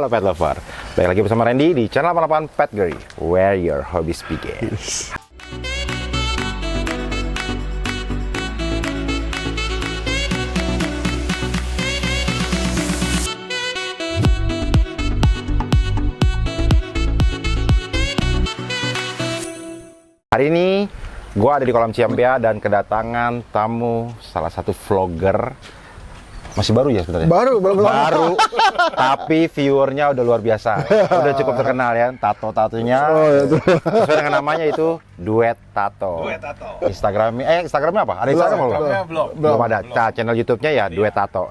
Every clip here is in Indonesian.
Halo pet lover, balik lagi bersama Randy di channel 88 Pet Girl, where your hobbies begin. Hari ini gue ada di kolam Ciampea dan kedatangan tamu salah satu vlogger. Masih baru ya sebenarnya? Baru, tapi viewernya udah luar biasa. Udah cukup terkenal ya, tatonya. Sesuai dengan namanya itu Duet Tato. Instagramnya apa? Ada Instagram belum ada. Nah, channel YouTube-nya ya Duet Tato.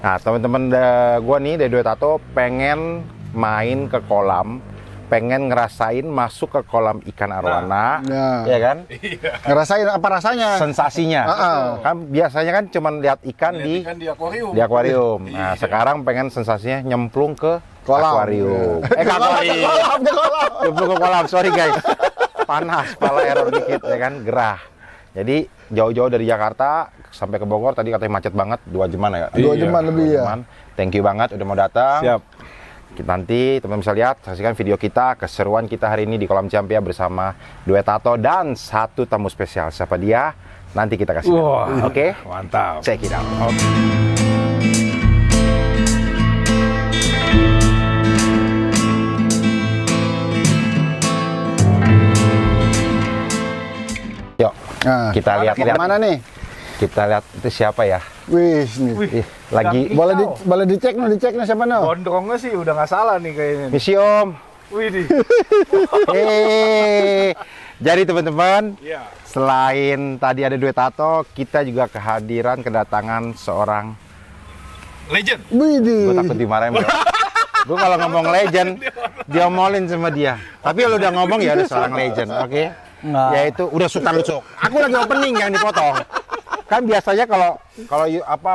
Nah, teman-teman gue nih dari Duet Tato pengen main ke kolam, pengen ngerasain masuk ke kolam ikan arwana, ya kan? Ngerasain apa rasanya? Sensasinya. Kan biasanya kan cuman lihat ikan di akuarium. Nah, sekarang pengen sensasinya nyemplung ke kolam. Akuarium. Ke kolam. Nyemplung ke kolam. Sorry guys. Panas, kepala error dikit ya kan, gerah. Jadi jauh-jauh dari Jakarta sampai ke Bogor tadi katanya macet banget, 2 jaman ya. 2 jaman lebih ya. Thank you banget udah mau datang. Siap. Nanti teman-teman bisa lihat, saksikan video kita, keseruan kita hari ini di kolam Ciampea bersama Duet Tato dan satu tamu spesial. Siapa dia? Nanti kita kasih. Oke? Mantap. Check it out. Yuk, kita lihat-lihat. Mana nih? Kita lihat itu siapa ya? Wih, nih. Lagi boleh dicek nih siapa nih? Gondrongnya sih udah nggak salah nih kayaknya. misi Om. Widih. Jadi teman-teman, Iya. selain tadi ada Duet Tato, kita juga kedatangan seorang Legend. gue takut dimarahin bro. Gue kalau ngomong legend, diomolin sama dia. Tapi kalau udah ngomong ya udah seorang legend, oke? Yaitu udah Sultan Lucuk. Aku lagi opening yang dipotong. Kan biasanya kalau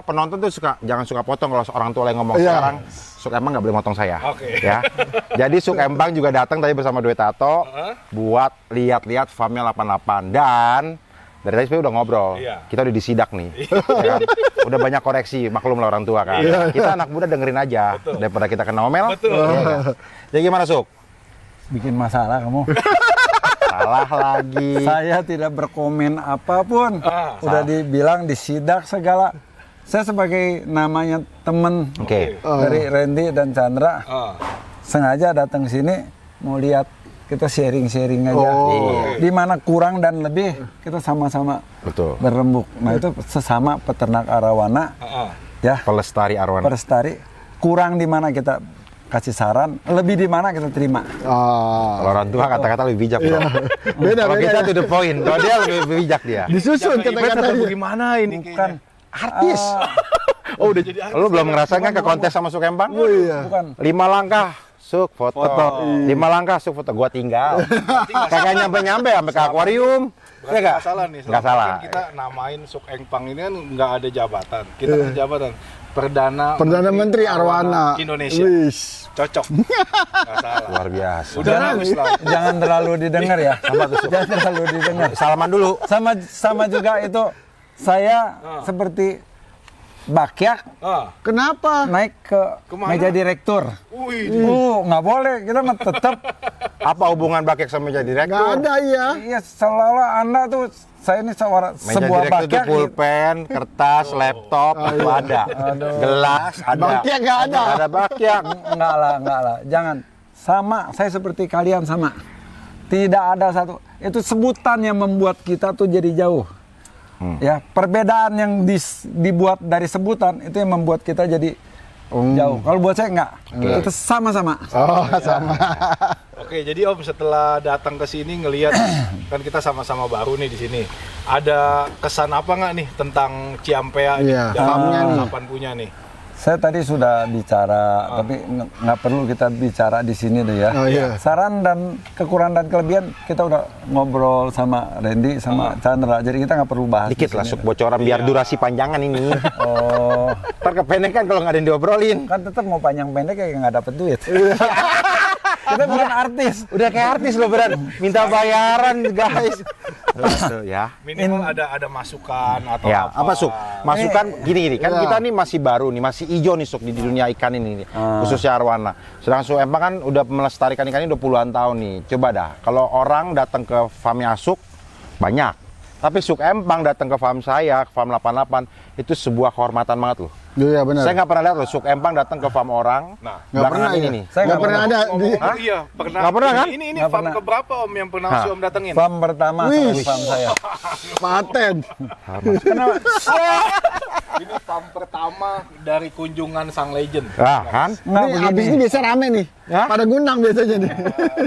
penonton tuh jangan suka potong kalau orang tua yang ngomong. Sekarang Suk Embang nggak boleh motong saya. Ya. Jadi Suk Embang juga datang tadi bersama Duet Tato buat lihat-lihat farmnya 88 dan dari tadi sebenarnya udah ngobrol. Kita udah disidak nih. Ya kan? Udah banyak koreksi, maklum lah orang tua kan. Kita anak muda dengerin aja daripada kita kena omel. Ya kan? Jadi gimana Suk? Bikin masalah kamu. Salah lagi. Saya tidak berkomen apapun. Udah dibilang disidak segala. Saya sebagai namanya temen dari Randy dan Chandra, sengaja datang sini mau lihat, kita sharing-sharing aja. Di mana kurang dan lebih kita sama-sama berembuk. Nah itu sesama peternak arwana, ya. Pelestari arwana. Pelestari. Kurang di mana kita kasih saran, lebih di mana kita terima. Kalau orang tua kata-kata lebih bijak, bro. Beda. Kalau kita to the point, kalau dia lebih bijak dia. Disusun kata-katanya. Gimana ini? Bukan artis. Udah jadi artis. Lu belum ngerasain kan ke kontes sama Suk Embang? Oh iya. Bukan. 5 langkah Suk foto. 5 langkah Suk foto, gua tinggal. Kagak nyampe-nyampe sampai ke akuarium. Berarti nggak salah nih. Nggak salah. Kita namain Suk Engpang ini kan nggak ada jabatan. Kita ada jabatan Perdana Menteri Arwana Indonesia. Cocok. Nggak salah. Luar biasa. Udah bagus lah. Jangan terlalu didengar ya. Jangan terlalu didengar. Salaman dulu. Sama juga itu saya seperti Bakyak Kenapa? naik ke meja direktur. Nggak boleh, kita mah tetap. Apa hubungan Bakyak sama jadi direktur? Nggak ada ya. Iya, seolah-olah Anda tuh, saya ini Meja sebuah direktur itu Bakyak. pulpen, kertas, laptop, itu ada. Gelas ada. Bakyak nggak ada. Nggak ada Bakyak. Enggak lah. Jangan. Sama, saya seperti kalian sama. Tidak ada satu. Itu sebutan yang membuat kita tuh jadi jauh. Ya, perbedaan yang dibuat dari sebutan itu yang membuat kita jadi jauh. Kalau buat saya enggak. Itu sama-sama. Sama. Oke, jadi Om setelah datang ke sini ngelihat kan kita sama-sama baru nih di sini. Ada kesan apa nggak nih tentang Ciampea farmnya nih. Kapan punya nih? Saya tadi sudah bicara, tapi nggak perlu kita bicara di sini deh ya. Saran dan kekurangan dan kelebihan kita udah ngobrol sama Randy sama Chandra, jadi kita nggak perlu bahas. Dikit lah Suk bocoran biar durasi panjangan ini. Ntar kependekan kalau nggak ada yang diobrolin. Kan tetap mau panjang pendek kayak nggak dapet duit. Kita bukan artis. Udah kayak artis loh beneran. Minta bayaran guys. Tuh, ya. Minimal ada masukan atau Ya, apa Suk? Masukan gini kan Ya. kita nih masih baru nih, masih hijau nih Suk di dunia ikan ini nih. Khususnya arwana. Sedangkan Suk Empang kan udah melestarikan ikan ini 20 puluhan tahun nih. Coba dah, kalau orang datang ke farmnya Suk banyak. Tapi Suk Empang datang ke farm saya, ke farm 88, itu sebuah kehormatan banget loh. Iya benar. Saya nggak pernah lihat loh Suk Empang datang ke farm orang. Nah, nggak pernah belakangan ya. ini. Saya Nggak pernah ada. Ngomong-ngomong, iya, pernah. Nggak pernah, kan? Ini Nggak farm pernah. keberapa Om yang pernah si Om datengin? Farm pertama Wih. farm saya. Paten. Kenapa? Ini farm pertama dari kunjungan sang legend. Ah, kan? Nggak Ini abis ini begini. biasa rame nih. Ya? Pada gunang biasanya nih.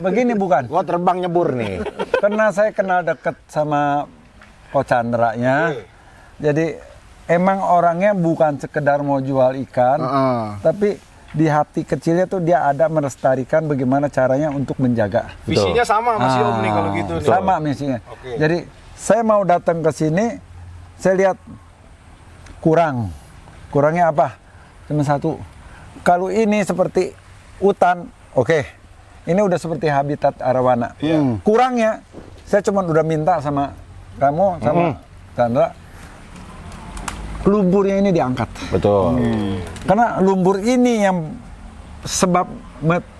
Begini bukan. Gua terbang nyebur nih. Karena saya kenal deket sama Coach Chandra-nya. Jadi emang orangnya bukan sekedar mau jual ikan, Heeh. tapi di hati kecilnya tuh dia ada melestarikan bagaimana caranya untuk menjaga. Visinya sama sama si Om nih kalau gitu nih. Sama misinya. Oke. Jadi saya mau datang ke sini, saya lihat kurangnya apa? Cuma satu. Kalau ini seperti hutan, oke. Ini udah seperti habitat arwana. Kurangnya, saya cuma udah minta sama kamu, sama Chandra, lumburnya ini diangkat. Betul. Karena lumpur ini yang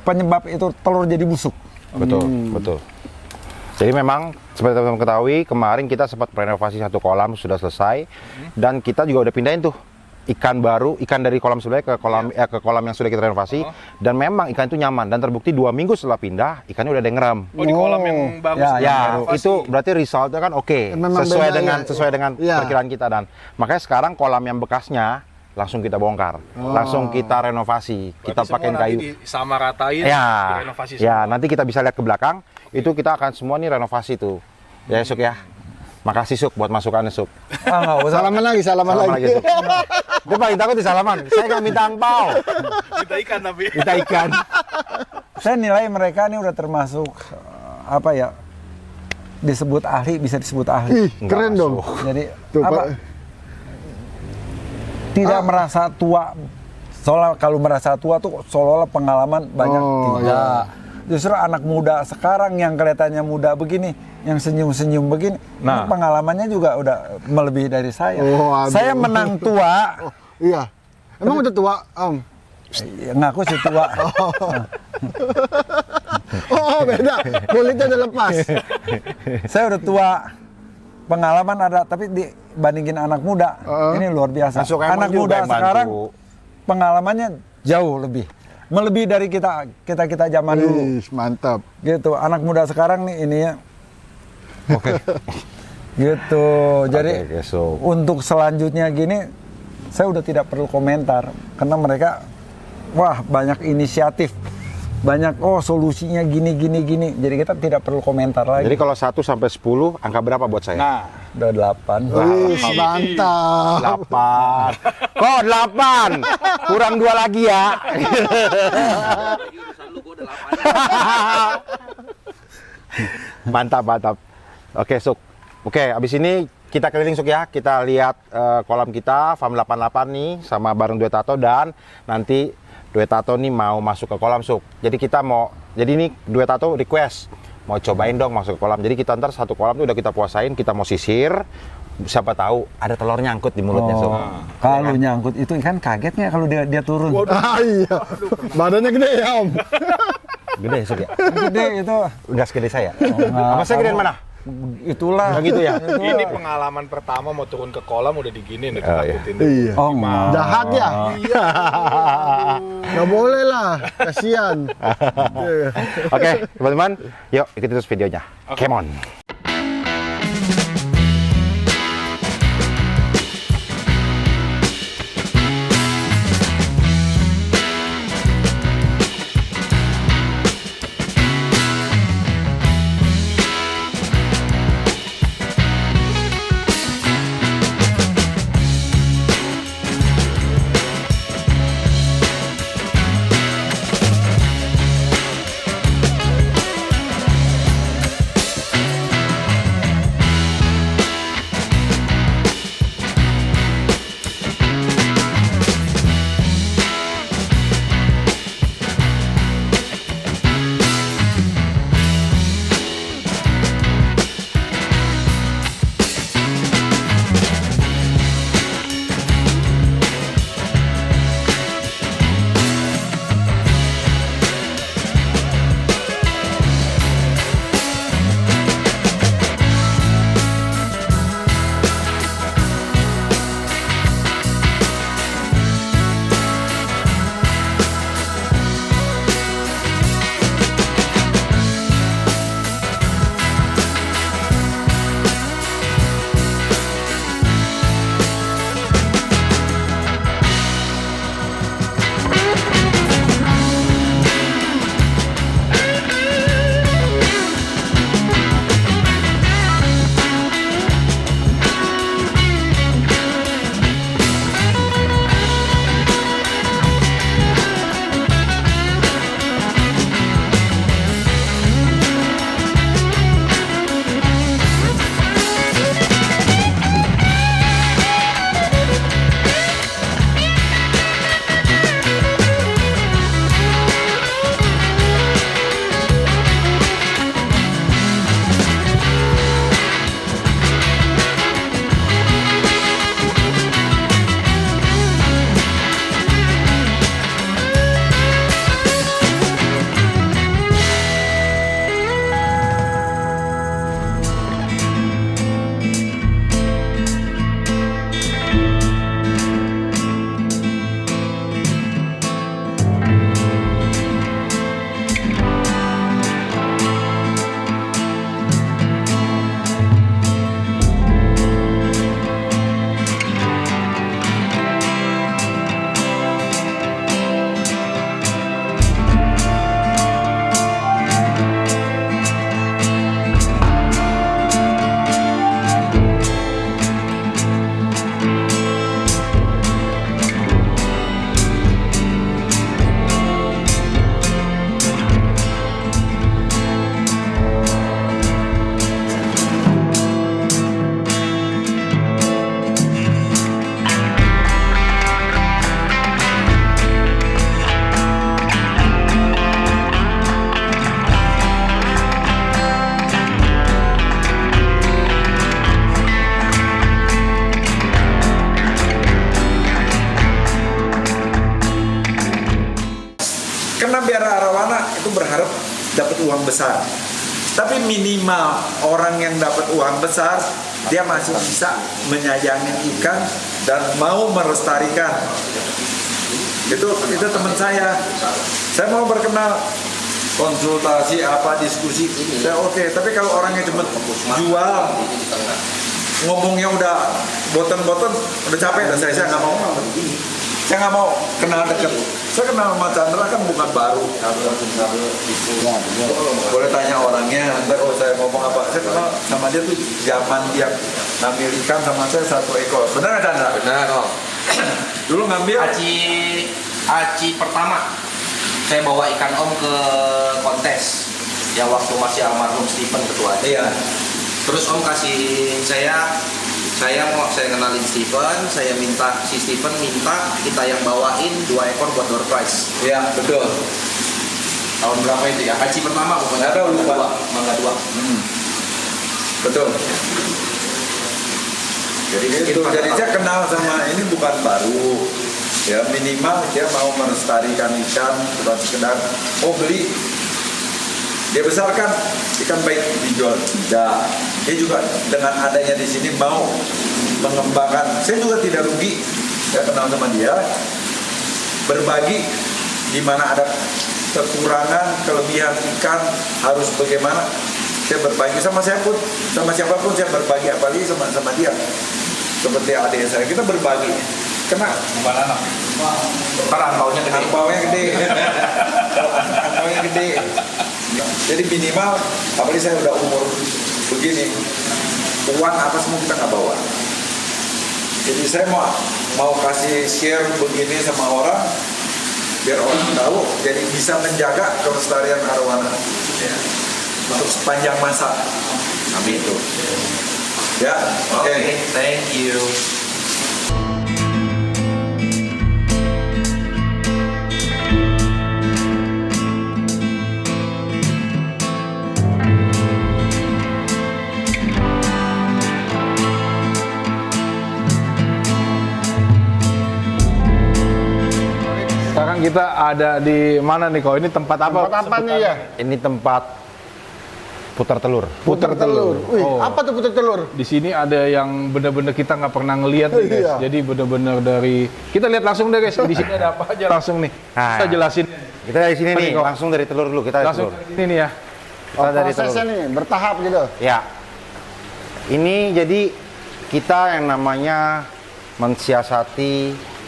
penyebab itu telur jadi busuk. Betul, betul. Jadi memang seperti teman-teman ketahui, kemarin kita sempat renovasi satu kolam sudah selesai dan kita juga udah pindahin tuh ikan baru, ikan dari kolam sebelumnya ke kolam yang sudah kita renovasi dan memang ikan itu nyaman dan terbukti 2 minggu setelah pindah ikannya udah ada yang ngeram. Oh, di kolam yang bagus. Ya, nih, Ya, renovasi. itu berarti resultnya kan oke, Memang sesuai beda, dengan ya. sesuai dengan Ya. perkiraan kita dan makanya sekarang kolam yang bekasnya langsung kita bongkar, langsung kita renovasi, kita Berarti pakai semua nanti kayu. disamaratain, Ya, direnovasi ya semua. nanti kita bisa lihat ke belakang, itu kita akan semua nih renovasi tuh. Ya Suk ya. Makasih Suk buat masukannya Suk. Ah, nggak usah. Salaman lagi, salaman Salaman lagi. lagi Suk. Dia paling takut di salaman. Saya nggak minta angpau. Kita ikan tapi. Kita ikan. Saya nilai mereka ini udah termasuk apa ya? Disebut ahli, bisa disebut ahli. Ih, keren dong. Jadi Tuh, apa? Pak. Tidak merasa tua. Soalnya kalau merasa tua tuh seolah-olah pengalaman banyak Oh, tidak. Justru anak muda sekarang yang kelihatannya muda begini, yang senyum-senyum begini, Nah. ini pengalamannya juga udah melebihi dari saya. Oh, aduh. Saya menang tua, Iya. Emang udah tua, Om? ngaku sih tua. Oh, beda. Kulitnya udah lepas. Saya udah tua. Pengalaman ada, tapi dibandingin anak muda, ini luar biasa. Masuk emang Anak juga muda yang bantu. sekarang pengalamannya jauh lebih, melebihi dari kita zaman dulu. Ih, mantap. Gitu, anak muda sekarang nih ininya. Oke. Gitu. Jadi Oke, so. untuk selanjutnya gini, saya udah tidak perlu komentar karena mereka wah banyak inisiatif. Banyak solusinya gini. Jadi kita tidak perlu komentar lagi. Jadi kalau 1 sampai 10, angka berapa buat saya? Nah, Udah 8. Wih, mantap. 8. Kok 8? Kurang 2 lagi ya. Mantap. Oke, Suk. Oke, abis ini kita keliling Suk ya. Kita lihat kolam kita, farm 88 nih, sama bareng Due Tato dan nanti Due Tato nih mau masuk ke kolam Suk. Jadi kita mau, jadi ini Due Tato request, mau cobain dong masuk ke kolam. Jadi kita ntar satu kolam tuh udah kita puasain, kita mau sisir. Siapa tahu ada telur nyangkut di mulutnya Suk. Kalau nyangkut itu ikan kaget nggak kalau dia turun? Ah, iya. Badannya gede ya, Om. Gede Suk ya? Gede itu. Enggak segede saya. nggak. Apa saya gedein mana? Itulah. Yang gitu ya? ini pengalaman pertama mau turun ke kolam udah diginiin, udah Oh, iya. ditakutin. Iya. Oh, nggak. Jahat ya? Iya. Nggak boleh lah. Kasihan. Oke, teman-teman, yuk ikuti terus videonya. Come on. uang besar. Tapi minimal orang yang dapat uang besar, dia masih bisa menyayangi ikan dan mau melestarikan. Itu teman saya. Saya mau berkenal, konsultasi apa, diskusi, saya oke. Tapi kalau orangnya cuma jual, ngomongnya udah boten-boten, udah capek, dan saya nggak mau. Saya nggak mau kenal deket. Saya kenal sama Chandra kan bukan baru. Boleh tanya orangnya, ntar kalau saya ngomong apa. Saya kenal sama dia tuh zaman dia ngambil ikan sama saya 1 ekor. Benar nggak Chandra? Benar kok. Dulu ngambil Aci pertama saya bawa ikan om ke kontes yang waktu masih almarhum Stephen ketua. Iya. Terus om kasih saya kenalin Stephen, saya minta si Stephen minta kita yang bawain 2 ekor buat door prize. Iya, betul. Tahun berapa itu ya? Haji pertama pokoknya. Ada lupa. Mangga 2. Betul. Jadi saya kenal sama ini bukan baru. Ya minimal dia mau melestarikan ikan, bukan sekedar beli. Dia besarkan ikan baik dijual. Tidak. Dia juga dengan adanya di sini mau mengembangkan. Saya juga tidak rugi. Saya kenal sama dia. Berbagi di mana ada kekurangan, kelebihan ikan harus bagaimana. Saya berbagi sama saya pun, sama siapapun saya berbagi, apalagi sama dia. Seperti adik saya, kita berbagi. Kena Bukan anak. Karena angpaunya gede. angpaunya gede. Angpaunya gede. Jadi minimal, apalagi saya udah umur begini, uang apa semua kita nggak bawa. Jadi saya mau kasih share begini sama orang, biar orang tahu, jadi bisa menjaga kelestarian arowana untuk sepanjang masa. Amin itu. Ya, oke. Thank you. Sekarang kita ada di mana nih kok? Ini tempat apa? Tempat apa nih ya? Ini tempat putar telur. Putar telur. Wih, Oh. apa tuh putar telur? Di sini ada yang benar-benar kita nggak pernah ngelihat nih, guys. Iya. Jadi benar-benar dari kita lihat langsung deh guys. Di sini ada apa aja langsung nih. Nah. Kita jelasin. Kita dari sini nih, Kok. langsung dari telur dulu. Kita dari Langsung telur. dari sini nih ya. Kita dari Prosesnya telur. nih bertahap gitu. Ya. Ini jadi kita yang namanya mensiasati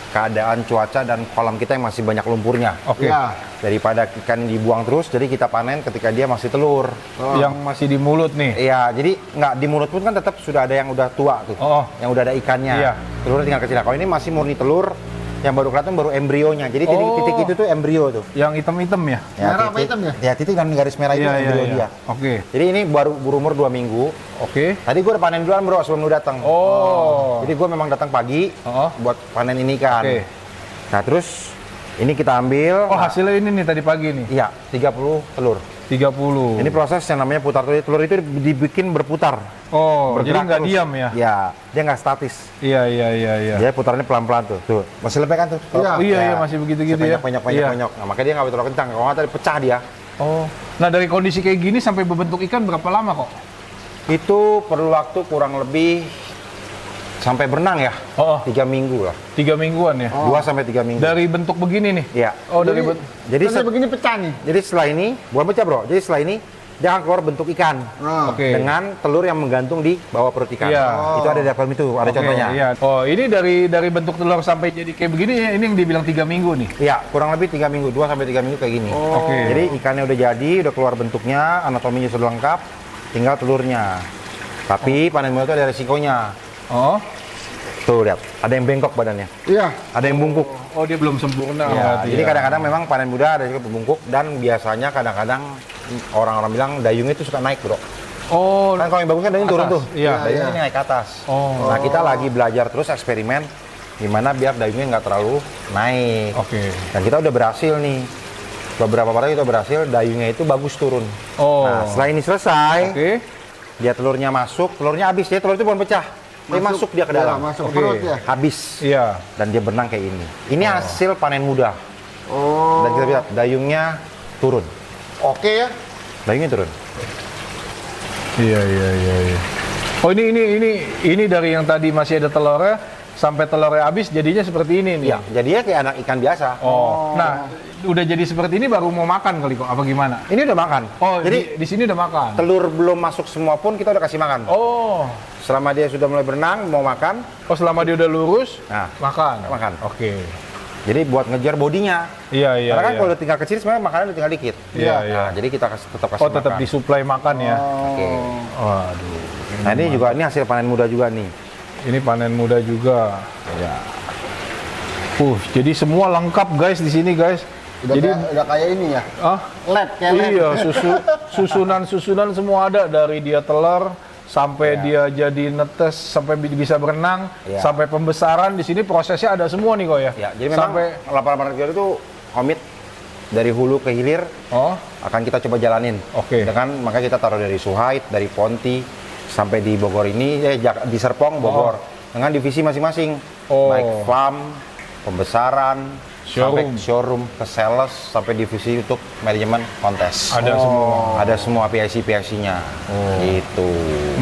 keadaan cuaca dan kolam kita yang masih banyak lumpurnya. Oke. Ya. Daripada ikan dibuang terus, jadi kita panen ketika dia masih telur. Yang masih di mulut nih. Iya, jadi nggak di mulut pun kan tetap sudah ada yang udah tua tuh, Oh. yang udah ada ikannya. Iya. Telurnya tinggal kecil. Kalau ini masih murni telur, yang baru kelihatan baru embrionya. Jadi titik-titik itu tuh embrio tuh. Yang hitam-hitam ya. Merah apa hitam ya? Ya, titik dan garis merah itu embrio dia. Oke. Jadi ini baru berumur 2 minggu. Oke. Tadi gue udah panen duluan bro sebelum lu datang. Oh. Jadi gue memang datang pagi Oh. buat panen ini kan. Oke. Nah terus ini kita ambil. Oh, hasilnya ini nih tadi pagi nih. Iya, 30 telur. 30. Ini proses yang namanya putar telur. Telur itu dibikin berputar. Oh, jadi Bergerak nggak terus. diam ya? Ya, dia nggak statis. Iya. Dia putarannya pelan-pelan tuh. Tuh, masih lembek kan tuh? Iya. Oh, iya, masih begitu-gitu ya. Penyok. Iya. Nah, makanya dia nggak betul kencang. Kalau nggak tadi pecah dia. Oh. Nah, dari kondisi kayak gini sampai berbentuk ikan berapa lama kok? Itu perlu waktu kurang lebih sampai berenang ya. Oh, 3 minggu lah. 3 mingguan ya. 2 sampai 3 minggu. Dari bentuk begini nih. Iya. Oh, dari Jadi Kan begini pecah nih. jadi setelah ini, bukan pecah bro. Jadi setelah ini dia akan keluar bentuk ikan. Nah. Oke. Dengan telur yang menggantung di bawah perut ikan. Iya. Itu ada di film itu, ada Oke, contohnya. Iya. Oh, ini dari bentuk telur sampai jadi kayak begini ya, ini yang dibilang 3 minggu nih. Iya, kurang lebih 3 minggu, 2 sampai 3 minggu kayak gini. Oke. Jadi ikannya udah jadi, udah keluar bentuknya, anatominya sudah lengkap, tinggal telurnya. Tapi panen muda itu ada resikonya. Oh. Tuh lihat, ada yang bengkok badannya, Iya. ada yang bungkuk. Oh, dia belum sempurna Ya, berarti jadi ya. kadang-kadang memang panen muda ada juga bungkuk dan biasanya kadang-kadang orang-orang bilang dayungnya itu suka naik bro. Oh, Kan kalau yang bagus kan dayung turun atas. tuh. Iya. Dayungnya ini naik ke atas. Oh. Nah kita lagi belajar terus eksperimen gimana biar dayungnya nggak terlalu naik. Oke. Dan kita udah berhasil nih. Beberapa kali kita berhasil dayungnya itu bagus turun. Oh. Nah setelah ini selesai, Oke. dia telurnya masuk, telurnya habis, dia telur itu bukan pecah. Dia masuk dia ke Iya, dalam. masuk Oke. perut ya. Habis. Iya. Dan dia berenang kayak ini. Ini hasil panen muda. Oh. Dan kita lihat dayungnya turun. Oke ya. dagingnya turun. Iya. Oh ini dari yang tadi masih ada telurnya sampai telurnya habis jadinya seperti ini nih. Iya, jadinya kayak anak ikan biasa. Oh. Nah, udah jadi seperti ini baru mau makan kali kok apa gimana? Ini udah makan. Oh, jadi di sini udah makan. telur belum masuk semua pun kita udah kasih makan. Oh. Selama dia sudah mulai berenang mau makan, Selama dia udah lurus, nah makan. makan. Oke. Jadi buat ngejar bodinya. Iya. Karena kan kalau udah tinggal kecil sebenarnya makanannya udah tinggal dikit. Iya. Nah, jadi kita tetap kasih Oh, tetap makan. disuplai makan ya. Oke. Waduh. Nah, ini juga ini hasil panen muda juga nih. Ini panen muda juga. Ya. Jadi semua lengkap guys di sini guys. Udah kayak ini ya. Lab kayak lab. Iya, susunan semua ada dari dia telur sampai dia jadi netes sampai bisa berenang sampai pembesaran di sini prosesnya ada semua nih kok ya. Ya, jadi memang sampai 8 kilo itu komit dari hulu ke hilir akan kita coba jalanin. Oke. Dengan makanya kita taruh dari Suhait, dari Ponti sampai di Bogor ini di Serpong Bogor dengan divisi masing-masing. Baik farm, pembesaran, sampai showroom ke sales sampai divisi untuk manajemen kontes. Ada semua PIC-nya. Gitu.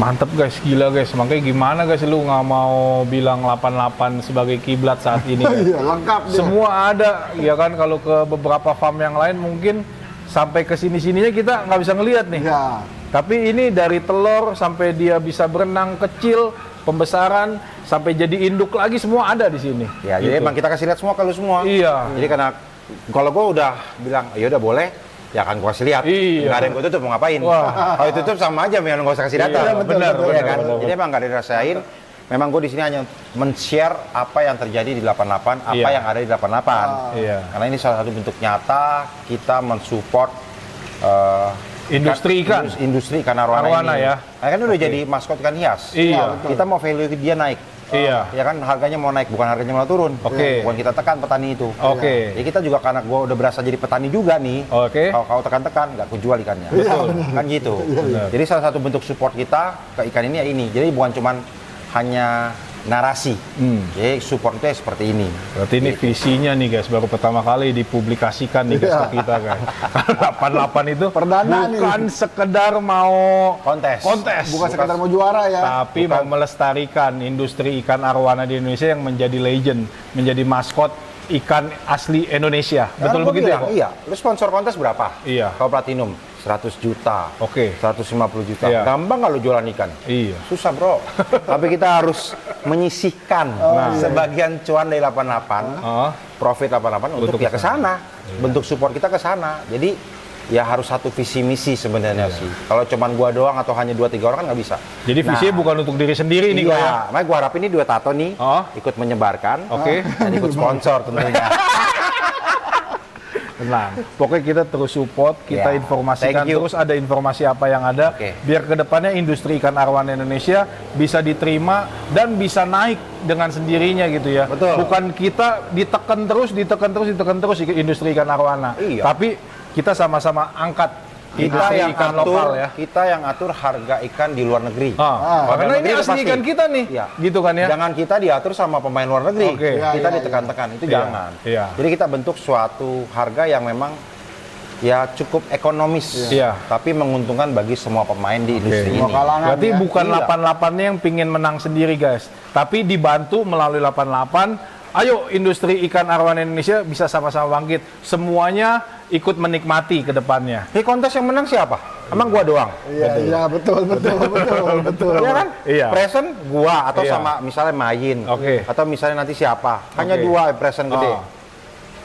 Mantep guys, gila guys. Makanya gimana guys lu nggak mau bilang 88 sebagai kiblat saat ini? Iya, lengkap dia. Semua ada, ya kan? Kalau ke beberapa farm yang lain mungkin sampai ke sini-sininya kita nggak bisa ngelihat nih. Ya. Tapi ini dari telur sampai dia bisa berenang kecil, pembesaran sampai jadi induk lagi semua ada di sini. Ya, jadi emang kita kasih lihat semua kalau semua. Iya. Jadi karena kalau gue udah bilang, ya udah boleh, ya akan gue kasih lihat. Iya. Nggak ada yang gue tutup mau ngapain? Wah. Kalau tutup sama aja, memang nggak usah kasih data. Iya, benar, Ya kan? benar. Jadi emang nggak ada dirasain. Memang gue di sini hanya men-share apa yang terjadi di 88, apa yang ada di 88. Iya. Karena ini salah satu bentuk nyata kita mensupport Industri ikan. Industri ikan arwana ini. Ya. Nah, kan udah jadi maskot ikan hias. Iya. Kita mau value dia naik. Iya. Ya kan harganya mau naik, bukan harganya mau turun. Oke. Bukan kita tekan petani itu. Oke. Jadi kita juga karena gue udah berasa jadi petani juga nih. Oke. Kalau kau tekan-tekan nggak kujual ikannya. Betul. Kan gitu. Jadi salah satu bentuk support kita ke ikan ini ya ini. Jadi bukan cuman hanya narasi. Jadi support itu ya seperti ini. Berarti ini visinya nih guys, baru pertama kali dipublikasikan nih guys ke kita guys. 88 itu Perdana bukan sekedar mau Kontes. Bukan sekedar mau juara ya. tapi mau melestarikan industri ikan arwana di Indonesia yang menjadi legend, menjadi maskot ikan asli Indonesia. Betul Gua begitu ya? bilang, Kok? iya. Lu sponsor kontes berapa? Iya. Kalau Platinum 100 juta. Oke. 150 juta. Iya. Gampang nggak lu jualan ikan? Iya. Susah bro. Tapi kita harus menyisihkan sebagian cuan dari 88, profit 88 untuk ya ke sana. Bentuk support kita ke sana. Jadi ya harus satu visi misi sebenarnya sih. Kalau cuman gua doang atau hanya 2-3 orang kan nggak bisa. Jadi visinya bukan untuk diri sendiri nih kok ya. Iya, makanya gua harap ini dua tato nih ikut menyebarkan. Oke. Dan ikut sponsor tentunya. Tenang. Pokoknya kita terus support, kita Ya, informasikan thank you. terus ada informasi apa yang ada. Oke. Biar kedepannya industri ikan arwana Indonesia bisa diterima dan bisa naik dengan sendirinya gitu ya. Betul. Bukan kita ditekan terus industri ikan arwana. Iya. Tapi kita sama-sama angkat Kita industri yang ikan atur, lokal ya. Kita yang atur harga ikan di luar negeri. Karena dalam ini negeri asli pasti. ikan kita nih, Iya. gitu kan ya. Jangan kita diatur sama pemain luar negeri. Oke. Kita Iya, ditekan-tekan, itu Iya, jangan. iya. Jadi kita bentuk suatu harga yang memang ya cukup ekonomis, Iya. tapi menguntungkan bagi semua pemain di industri Semua ini. kalangan Berarti ya. bukan Iya. 88-nya yang pingin menang sendiri guys, tapi dibantu melalui 88. Ayo industri ikan arwana Indonesia bisa sama-sama bangkit. Semuanya ikut menikmati ke depannya. Di kontes yang menang siapa? Emang gua doang? Iya, betul. Iya kan? Iya. Present gua atau Iya. sama misalnya Mayin. Oke. Atau misalnya nanti siapa? Hanya Oke. 2 present gede. Oh.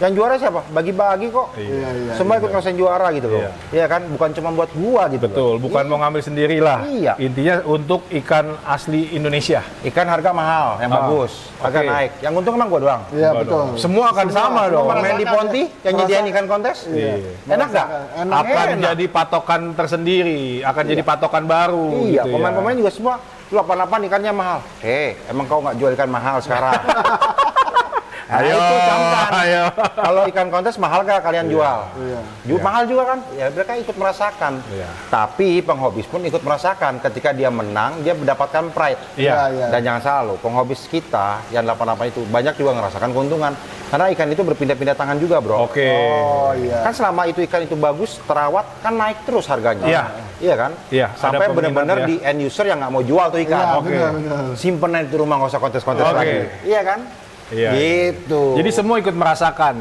Yang juara siapa? Bagi-bagi kok. Iya. Semua ikut ngerasain juara gitu loh. Iya. Iya kan? Bukan cuma buat gua gitu. Betul, bukan mau ngambil sendiri lah. Iya. Intinya untuk ikan asli Indonesia. Ikan harga mahal, yang bagus. Harga Oke. naik. Yang untung emang gua doang. Iya, betul. Semua akan sama dong. Pemain di Ponti yang nyediain ikan kontes. Iya. Enak nggak? Akan Enak. jadi patokan tersendiri, akan jadi patokan baru. Iya, gitu ya. pemain-pemain juga semua 88 ikannya mahal. Emang kau nggak jual ikan mahal sekarang? Nah, Ayo, itu camkan. ayo. Kalau ikan kontes mahal gak kalian jual? Iya. Mahal juga kan? Ya mereka ikut merasakan. Iya. Tapi penghobis pun ikut merasakan. Ketika dia menang, dia mendapatkan pride. Iya. Iya. Dan jangan salah loh, penghobis kita yang 88 itu banyak juga ngerasakan keuntungan. Karena ikan itu berpindah-pindah tangan juga, bro. Oke. Oh iya. Kan selama itu ikan itu bagus, terawat, kan naik terus harganya. Iya. Iya kan? Iya, Sampai ada peminat benar-benar ya. di end user yang nggak mau jual tuh ikan. Iya, Oke. benar. Simpen aja di rumah, nggak usah kontes-kontes Oke. lagi. Iya kan? Iya. Gitu. Jadi semua ikut merasakan.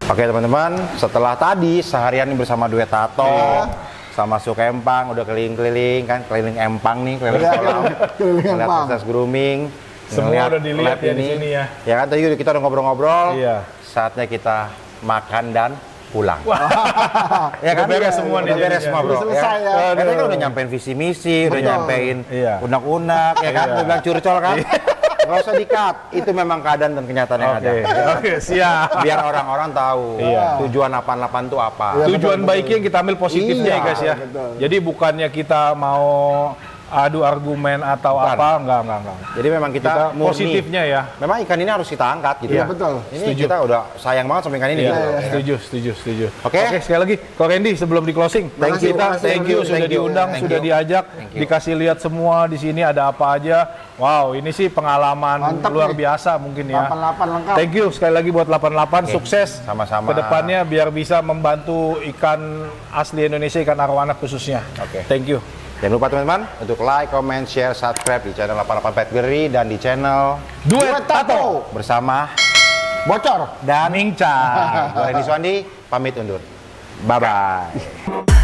Oke teman-teman, setelah tadi seharian ini bersama Duet Tato, sama Su Empang, udah keliling-keliling kan, keliling Empang nih, keliling Iya, kolam, keliling ngeliat Empang. proses grooming, Semua ngeliat udah dilihat lab ya di sini ya. Ya kan, tadi kita udah ngobrol-ngobrol, Iya. saatnya kita makan dan pulang. Ya kan? Udah beres semua nih Udah beres jadinya. semua bro. Udah selesai ya. Katanya kan udah nyampein visi misi, udah nyampein Iya. unak-unak, ya kan? Udah bilang curcol kan? Nggak usah di-cut, itu memang keadaan dan kenyataan yang ada. Oke, siap. Biar orang-orang tahu tujuan 88 itu apa. Iya. Tujuan baiknya yang kita ambil positifnya Iya, ya guys ya. betul. Jadi bukannya kita mau adu argumen atau Bukan. apa, enggak. Jadi memang kita, Kita murni. positifnya ya. Memang ikan ini harus kita angkat gitu Iya, ya. betul. Ini Setuju. kita udah sayang banget sama ikan ini Iya, gitu. setuju. Oke. Sekali lagi, Ko Randy sebelum di closing, Thank you. kita thank you sudah Thank you. diundang, Thank sudah you. diajak, Thank you. dikasih lihat semua di sini ada apa aja. Wow, ini sih pengalaman Mantap luar nih. biasa mungkin ya. 88 lengkap. Thank you sekali lagi buat 88, sukses sama-sama. kedepannya biar bisa membantu ikan asli Indonesia, ikan arwana khususnya. Oke. Thank you. Jangan lupa teman-teman untuk like, comment, share, subscribe di channel 88 Pet Geri dan di channel Duet Tato bersama Bocor. dan Mingca. Gue Randy Suwandi pamit undur. Bye bye.